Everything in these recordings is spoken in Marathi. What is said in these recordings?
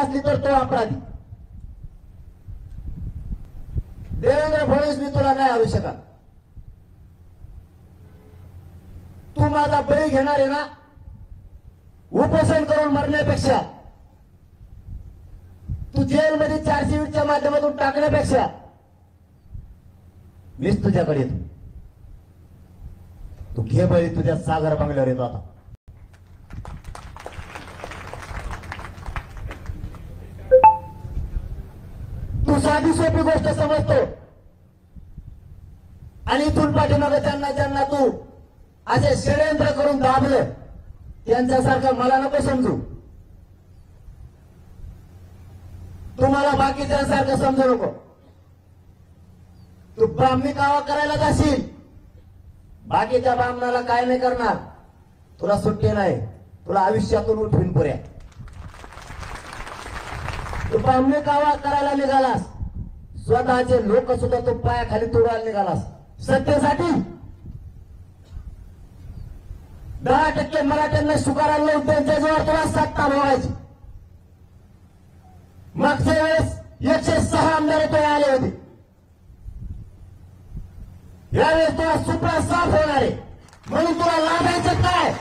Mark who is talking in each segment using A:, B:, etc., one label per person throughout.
A: वाजली तर तो अपराधी. देवेंद्र फडणवीस मी तुला नाही आणू शकत. तू माझा बळी घेणार आहे ना, उपोषण करून मरण्यापेक्षा, तू जेलमध्ये 420च्या माध्यमातून टाकण्यापेक्षा मीच तुझ्याकडे येतो. तू घे बळी, तुझ्या सागर बंगल्यावर येतो आता. तू साधी सोपी गोष्ट समजतो आणि इथून पाठीमागे ज्यांना तू असे षडयंत्र करून दाबलं त्यांच्यासारखं मला नको समजू. तुम्हाला बाकीच्यांसारखं समजू नको. तू ब्राह्मणी कावा करायला जाशील, बाकीच्या ब्राह्मणाला काय नाही करणार. तुला सुट्टी नाही, तुला आयुष्यातून उठवून पुऱ्या. तू ब्राह्मणी कावा करायला निघालास, स्वतःचे लोक सुद्धा तू पायाखाली तोडायला निघालास सत्तेसाठी. 10% मराठ्यांना शुकाराला लावून त्यांच्याजवळ तुला सत्ता मिळवायची. मागच्या वेळेस 106 आमदार तो आले होते. यावेळेस तुला सुपडा साफ होणार आहे, म्हणून तुला लागायचं काय?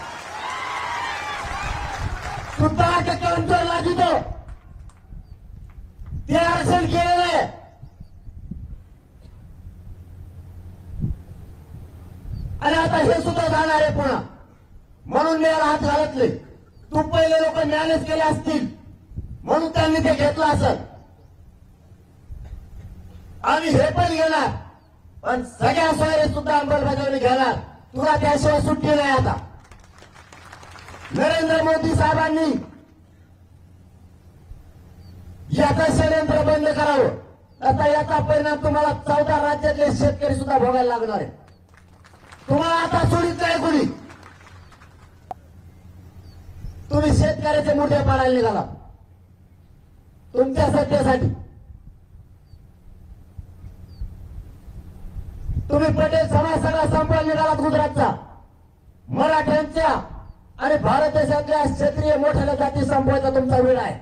A: तू 10% अंतर लागितो ते आरक्षण केलेलं आहे. आणि आता हे सुद्धा जाणार आहे पुन्हा, म्हणून मी याला हात घालत नाही. तू पहिले लोक मॅनेज केले असतील म्हणून त्यांनी ते घेतलं असेल. आम्ही हे पण घेणार, पण सगळ्या सोयरे सुद्धा अंमलबजावणी घेणार. तुला त्याशिवाय सुट्टी नाही. आता नरेंद्र मोदी साहेबांनी याचं षडयंत्र बंद करावं. आता याचा परिणाम तुम्हाला 14 राज्यातले शेतकरी सुद्धा भोगायला लागणार आहे. तुम्हाला आता सोडीत नाही कोणी. तुम्ही शेतकऱ्याचे मोठे पाडायला निघाला तुमच्या सत्तेसाठी. तुम्ही पटेल समाज सगळा संपवायला निघालात गुजरातचा. मराठ्यांच्या आणि भारत देशातल्या क्षेत्रीय मोठ्या जाती संपवायचा तुमचा वेळ आहे.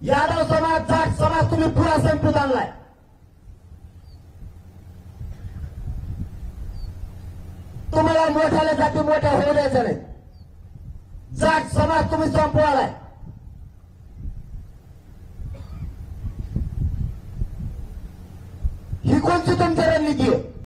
A: यादव समाज, जाट समाज तुम्ही पुरा संपवून आणलाय. तुम्हाला मोठ्याला जाती मोठ्या होऊ द्यायचं नाही. जाट समाज तुम्ही संपवालाय. ही कोणती तुमची रणनीती आहे?